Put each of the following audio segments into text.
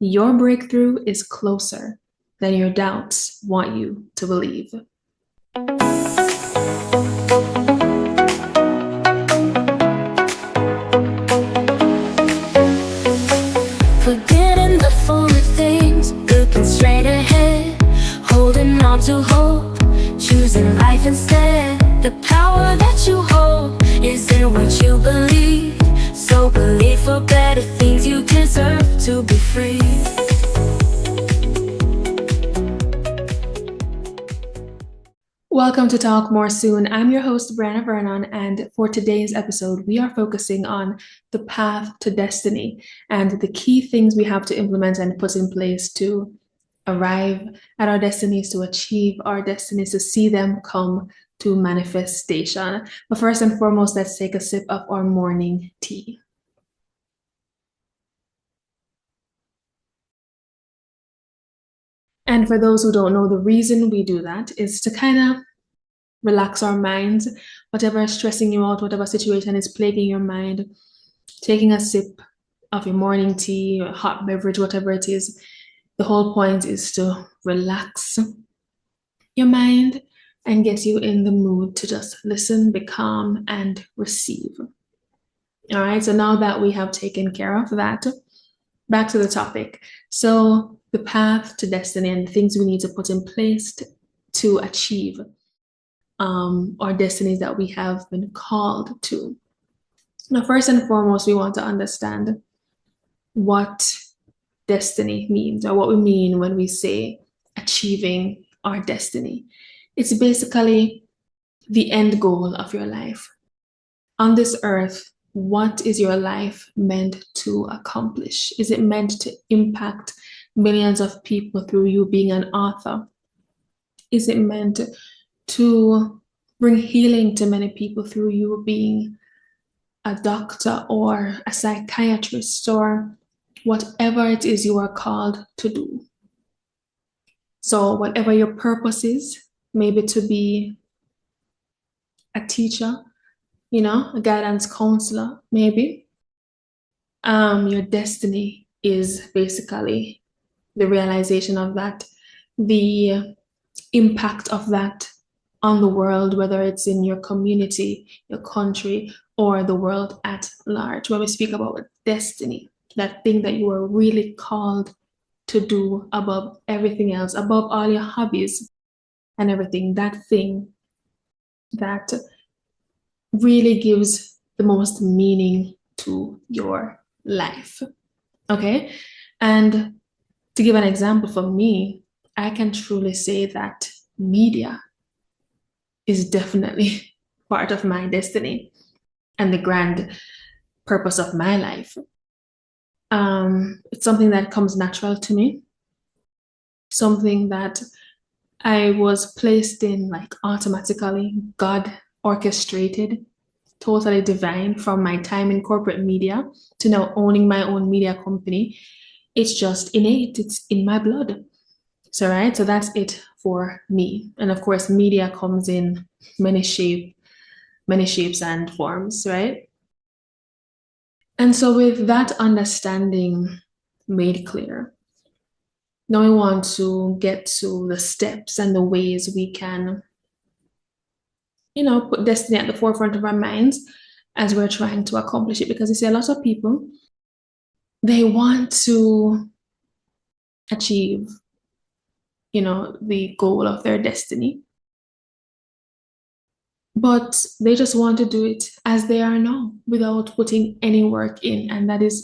Your breakthrough is closer than your doubts want you to believe. Forgetting the former things, looking straight ahead, holding on to hope, choosing life instead. The power that you hold is in what you believe. So believe for better things, you deserve to be free. Welcome to Talk More Soon. I'm your host, Brianna Vernon, and for today's episode, we are focusing on the path to destiny and the key things we have to implement and put in place to arrive at our destinies, to achieve our destinies, to see them come to manifestation. But first and foremost, let's take a sip of our morning tea. And for those who don't know, the reason we do that is to kind of relax our minds. Whatever is stressing you out, whatever situation is plaguing your mind, taking a sip of your morning tea or hot beverage, whatever it is, the whole point is to relax your mind and get you in the mood to just listen, be calm, and receive. All right, so now that we have taken care of that, back to the topic. So, the path to destiny and the things we need to put in place to achieve our destinies that we have been called to. Now, first and foremost, we want to understand what destiny means, or what we mean when we say achieving our destiny. It's basically the end goal of your life. On this earth, what is your life meant to accomplish? Is it meant to impact millions of people through you being an author? Is it meant to bring healing to many people through you being a doctor or a psychiatrist or whatever it is you are called to do? So, whatever your purpose is, maybe to be a teacher, a guidance counselor, maybe. Your destiny is basically the realization of that, the impact of that on the world, whether it's in your community, your country, or the world at large. When we speak about destiny, that thing that you are really called to do above everything else, above all your hobbies and everything, that thing that really gives the most meaning to your life. Okay? And to give an example for me, I can truly say that media is definitely part of my destiny and the grand purpose of my life. It's something that comes natural to me, something that I was placed in like automatically, God orchestrated, totally divine from my time in corporate media to now owning my own media company. It's just innate, it's in my blood. So, right, so that's it for me. And of course, media comes in many shapes and forms, right? And so with that understanding made clear, now we want to get to the steps and the ways we can, put destiny at the forefront of our minds as we're trying to accomplish it. Because you see, a lot of people, they want to achieve, the goal of their destiny, but they just want to do it as they are now without putting any work in. And that's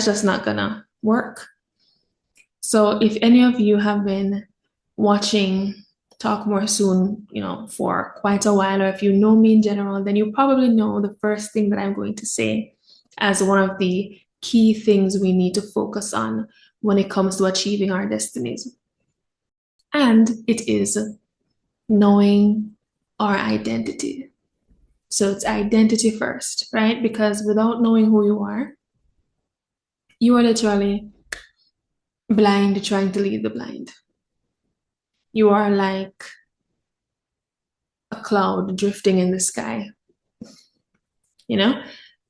just not gonna work. So if any of you have been watching Talk More Soon, for quite a while, or if you know me in general, then you probably know the first thing that I'm going to say as one of the key things we need to focus on when it comes to achieving our destinies. And it is knowing our identity. So it's identity first, right? Because without knowing who you are literally blind trying to lead the blind. You are like a cloud drifting in the sky, you know?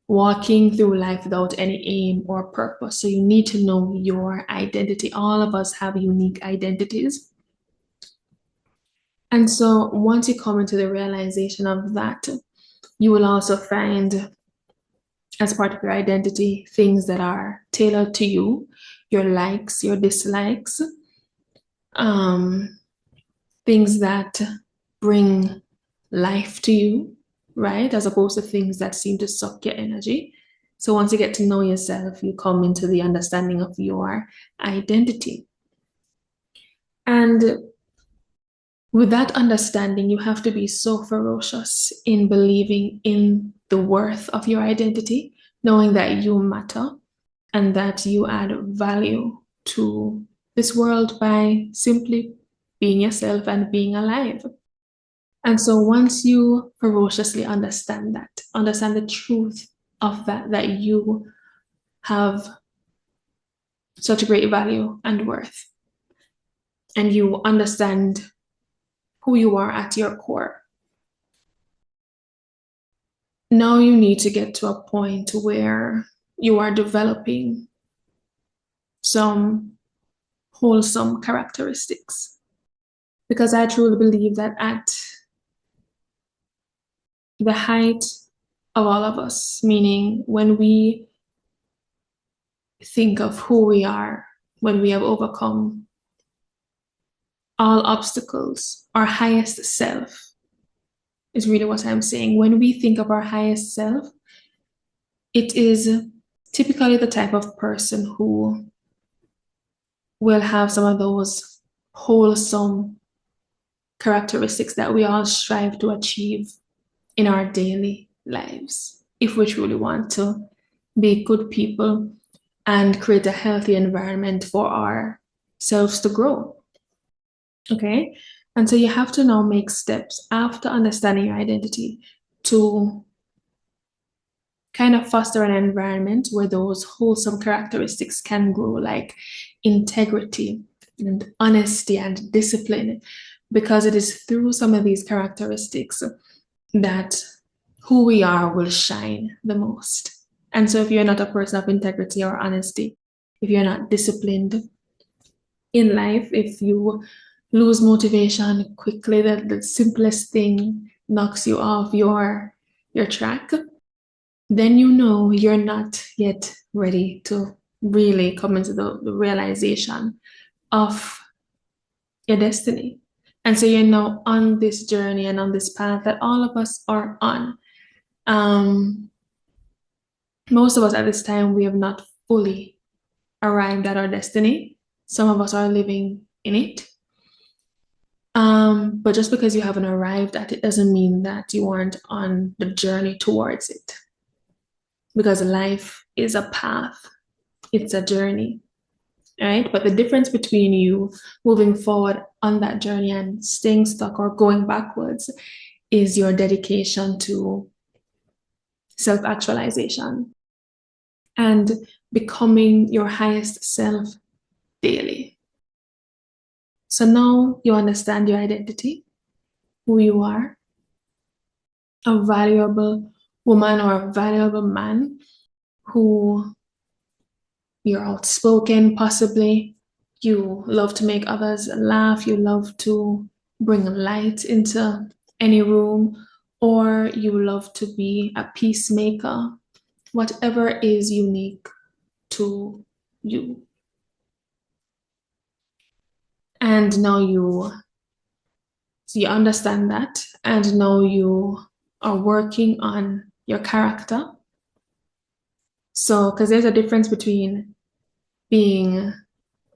walking through life without any aim or purpose. So you need to know your identity. All of us have unique identities. And so once you come into the realization of that, you will also find as part of your identity things that are tailored to you, your likes, your dislikes, um, things that bring life to you, right? As opposed to things that seem to suck your energy. So once you get to know yourself, you come into the understanding of your identity. And with that understanding, you have to be so ferocious in believing in the worth of your identity, knowing that you matter and that you add value to this world by simply being yourself and being alive. And so once you ferociously understand that, understand the truth of that, that you have such great value and worth, and you understand who you are at your core, now you need to get to a point where you are developing some wholesome characteristics. Because I truly believe that at the height of all of us, meaning when we think of who we are, when we have overcome all obstacles, our highest self is really what I'm saying. When we think of our highest self, it is typically the type of person who will have some of those wholesome characteristics that we all strive to achieve in our daily lives if we truly want to be good people and create a healthy environment for ourselves to grow. Okay. And so you have to now make steps after understanding your identity to kind of foster an environment where those wholesome characteristics can grow, like integrity and honesty and discipline, because it is through some of these characteristics that who we are will shine the most. And so if you're not a person of integrity or honesty, if you're not disciplined in life, if you lose motivation quickly, that the simplest thing knocks you off your track, then you know you're not yet ready to really come into the realization of your destiny. And so you're now on this journey and on this path that all of us are on. Most of us at this time, we have not fully arrived at our destiny. Some of us are living in it. But just because you haven't arrived at it doesn't mean that you aren't on the journey towards it. Because life is a path, it's a journey, right? But the difference between you moving forward on that journey and staying stuck or going backwards is your dedication to self-actualization and becoming your highest self daily. So now you understand your identity, who you are, a valuable woman or a valuable man who you're outspoken, possibly. You love to make others laugh. You love to bring light into any room, or you love to be a peacemaker, whatever is unique to you. And now you understand that, and now you are working on your character. So, because there's a difference between being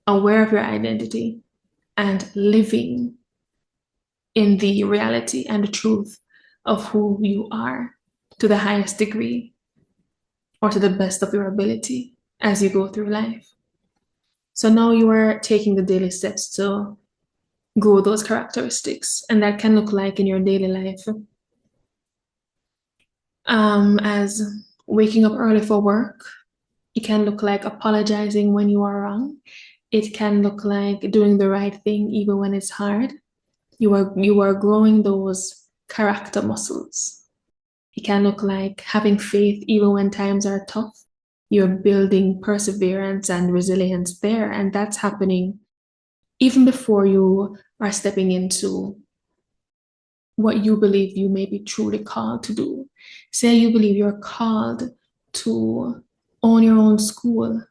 aware of your identity and living in the reality and the truth of who you are to the highest degree or to the best of your ability as you go through life. So now you are taking the daily steps to grow those characteristics, and that can look like in your daily life as waking up early for work. It can look like apologizing when you are wrong. It can look like doing the right thing even when it's hard. You are growing those character muscles. It can look like having faith even when times are tough. You're building perseverance and resilience there, and that's happening even before you are stepping into what you believe you may be truly called to do. Say you believe you're called to own your own school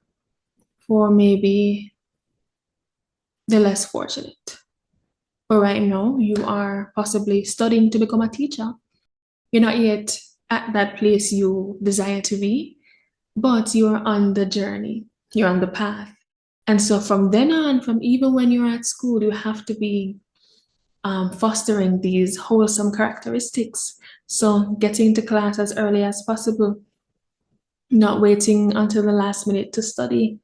for maybe the less fortunate. But right now, you are possibly studying to become a teacher. You're not yet at that place you desire to be, but you're on the journey, you're on the path. And so from then on, from even when you're at school, you have to be fostering these wholesome characteristics. So getting to class as early as possible, not waiting until the last minute to study,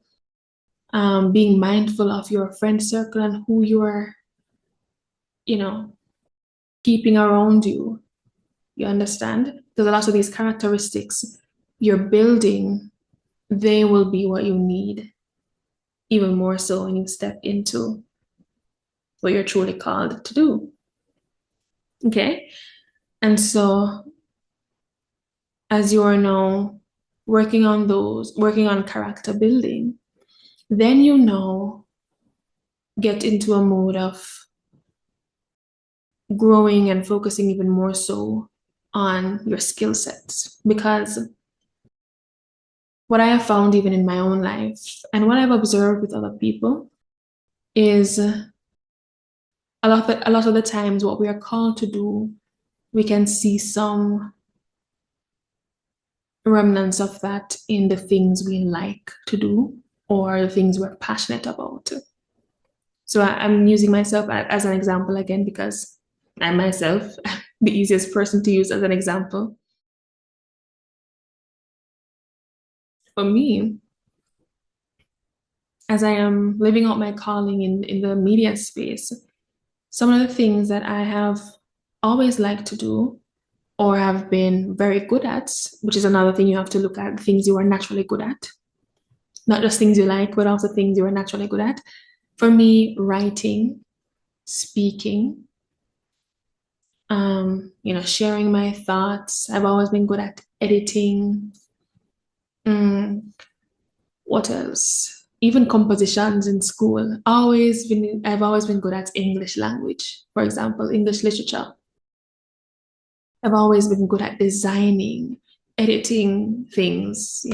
being mindful of your friend circle and who you're, you know, keeping around you. You understand? Because a lot of these characteristics you're building, they will be what you need, even more so when you step into what you're truly called to do. Okay? And so as you are now working on character building, then you now get into a mode of growing and focusing even more so on your skill sets. Because what I have found even in my own life and what I've observed with other people is a lot of the times what we are called to do, we can see some remnants of that in the things we like to do or the things we're passionate about. So I'm using myself as an example again because I myself am the easiest person to use as an example. For me, as I am living out my calling in the media space, some of the things that I have always liked to do or have been very good at, which is another thing you have to look at, things you are naturally good at, not just things you like, but also things you are naturally good at. For me, writing, speaking, sharing my thoughts. I've always been good at editing. Mm, what else? Even compositions in school. I've always been good at English language, for example, English literature. I've always been good at designing, editing things.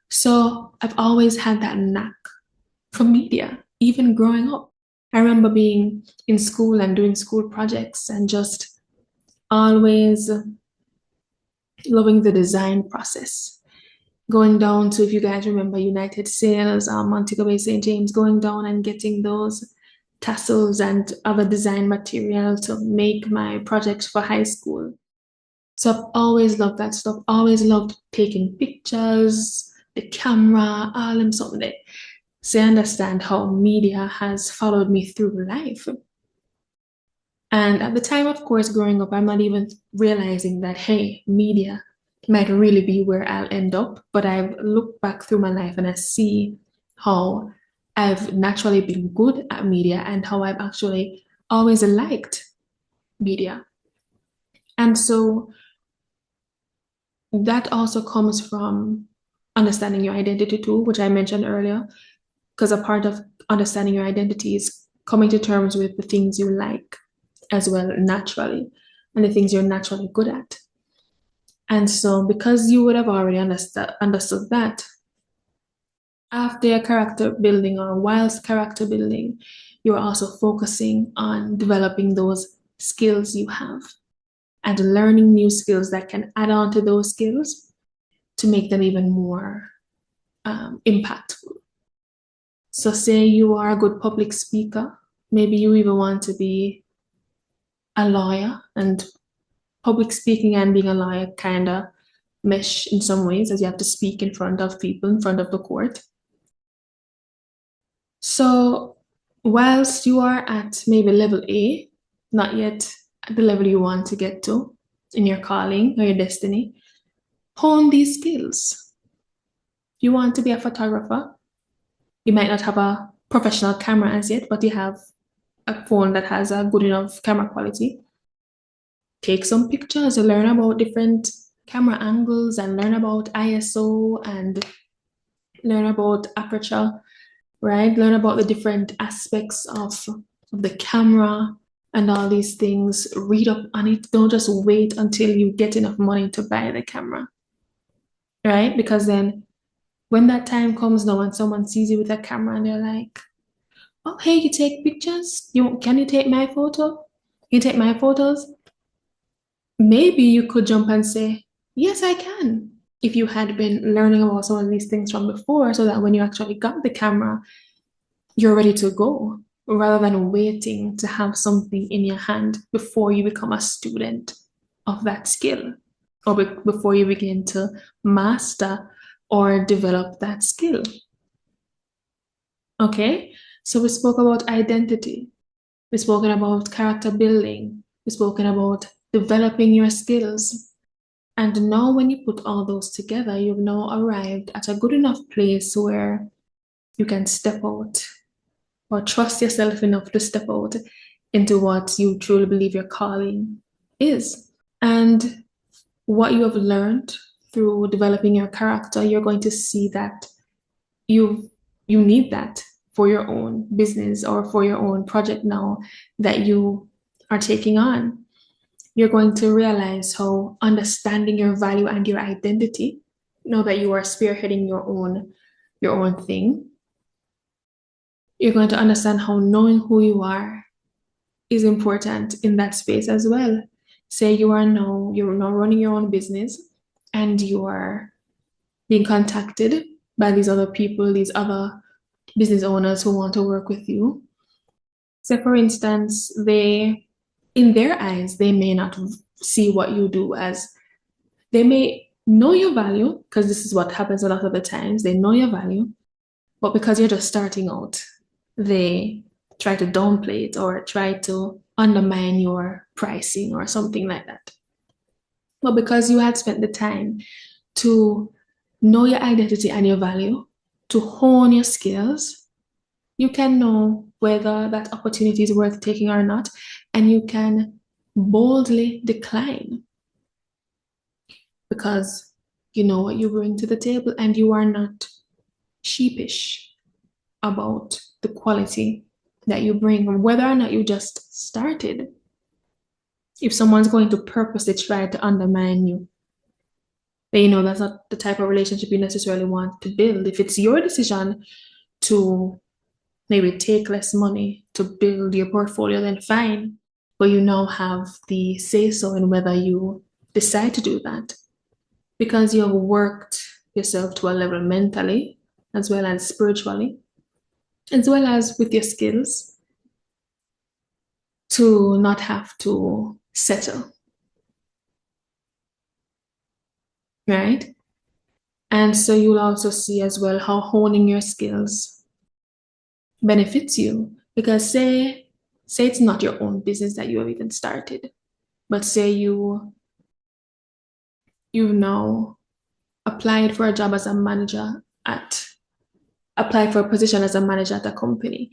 So I've always had that knack for media, even growing up. I remember being in school and doing school projects and just always loving the design process. Going down to, if you guys remember, United Sales, Montego Bay St. James, going down and getting those tassels and other design material to make my project for high school. So I've always loved that stuff, always loved taking pictures, the camera, all them something there. So I understand how media has followed me through life. And at the time, of course, growing up, I'm not even realizing that, hey, media might really be where I'll end up. But I've looked back through my life and I see how I've naturally been good at media and how I've actually always liked media. And so that also comes from understanding your identity too, which I mentioned earlier, because a part of understanding your identity is coming to terms with the things you like as well naturally and the things you're naturally good at. And so because you would have already understood that, after your character building or whilst character building, you're also focusing on developing those skills you have and learning new skills that can add on to those skills to make them even more impactful. So say you are a good public speaker, maybe you even want to be a lawyer, and public speaking and being a lawyer kind of mesh in some ways as you have to speak in front of people, in front of the court. So whilst you are at maybe level A, not yet at the level you want to get to in your calling or your destiny, hone these skills. You want to be a photographer. You might not have a professional camera as yet, but you have a phone that has a good enough camera quality. Take some pictures and learn about different camera angles and learn about ISO and learn about aperture, right? Learn about the different aspects of the camera and all these things. Read up on it. Don't just wait until you get enough money to buy the camera, right? Because then when that time comes now and someone sees you with a camera and they're like, oh, hey, you take pictures? Can you take my photo? You take my photos? Maybe you could jump and say, yes, I can. If you had been learning about some of these things from before, so that when you actually got the camera, you're ready to go, rather than waiting to have something in your hand before you become a student of that skill, or before you begin to master or develop that skill. Okay, so we spoke about identity. We've spoken about character building. We've spoken about developing your skills. And now, when you put all those together, you've now arrived at a good enough place where you can step out or trust yourself enough to step out into what you truly believe your calling is. And what you have learned through developing your character, you're going to see that you need that for your own business or for your own project now that you are taking on. You're going to realize how understanding your value and your identity, now that you are spearheading your own thing, you're going to understand how knowing who you are is important in that space as well. Say you're now running your own business and you are being contacted by these other people, these other business owners who want to work with you. Say, for instance, in their eyes, they may not see what you do as, they may know your value, because this is what happens a lot of the times. They know your value, but because you're just starting out, they try to downplay it or try to undermine your pricing or something like that. But because you had spent the time to know your identity and your value, to hone your skills, you can know whether that opportunity is worth taking or not, and you can boldly decline because you know what you bring to the table and you are not sheepish about the quality that you bring, whether or not you just started. If someone's going to purposely try to undermine you, then you know that's not the type of relationship you necessarily want to build. If it's your decision to maybe take less money to build your portfolio, then fine. But you now have the say so in whether you decide to do that because you have worked yourself to a level mentally as well as spiritually, as well as with your skills to not have to settle, right? And so you'll also see as well how honing your skills benefits you because say it's not your own business that you have even started, but say you've now applied for a job as a manager applied for a position as a manager at a company,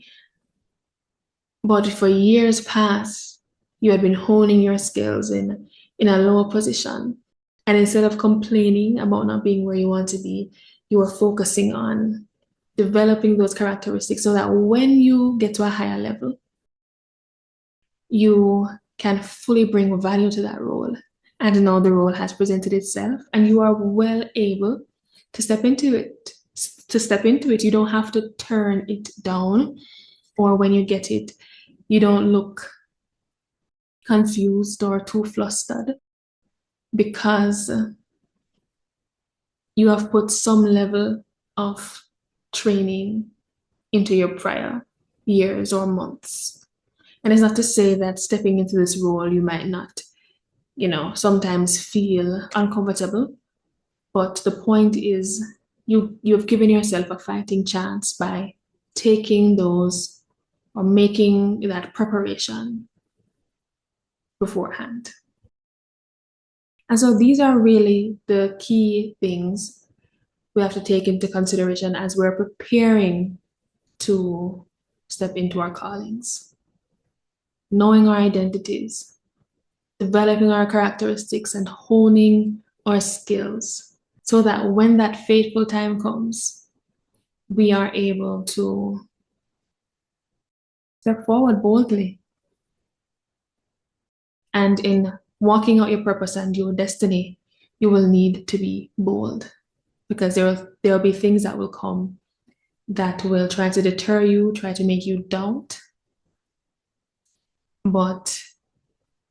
but for years past you had been honing your skills in a lower position, and instead of complaining about not being where you want to be, you are focusing on developing those characteristics so that when you get to a higher level, you can fully bring value to that role. And now the role has presented itself and you are well able to step into it. You don't have to turn it down, or when you get it, you don't look confused or too flustered because you have put some level of training into your prior years or months. And it's not to say that stepping into this role, you might not, sometimes feel uncomfortable. But the point is, you've given yourself a fighting chance by taking those or making that preparation beforehand. And so these are really the key things we have to take into consideration as we're preparing to step into our callings. Knowing our identities, developing our characteristics, and honing or skills so that when that fateful time comes, we are able to step forward boldly. And in walking out your purpose and your destiny, you will need to be bold because there'll be things that will come that will try to deter you, try to make you doubt. But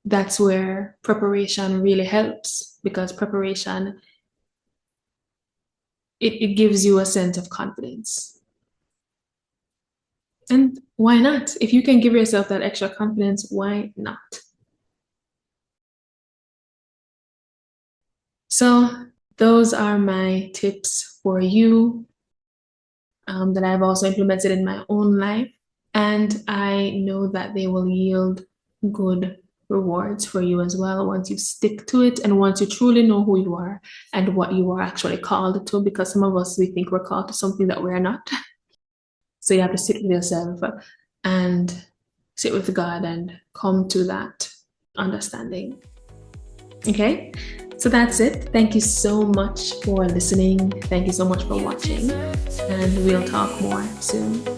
that's where preparation really helps, because preparation, it gives you a sense of confidence. And why not? If you can give yourself that extra confidence, why not? So those are my tips for you that I've also implemented in my own life. And I know that they will yield good rewards for you as well once you stick to it and once you truly know who you are and what you are actually called to, because some of us, we think we're called to something that we're not. So you have to sit with yourself and sit with God and come to that understanding. Okay, so that's it. Thank you so much for listening. Thank you so much for watching, and we'll talk more soon.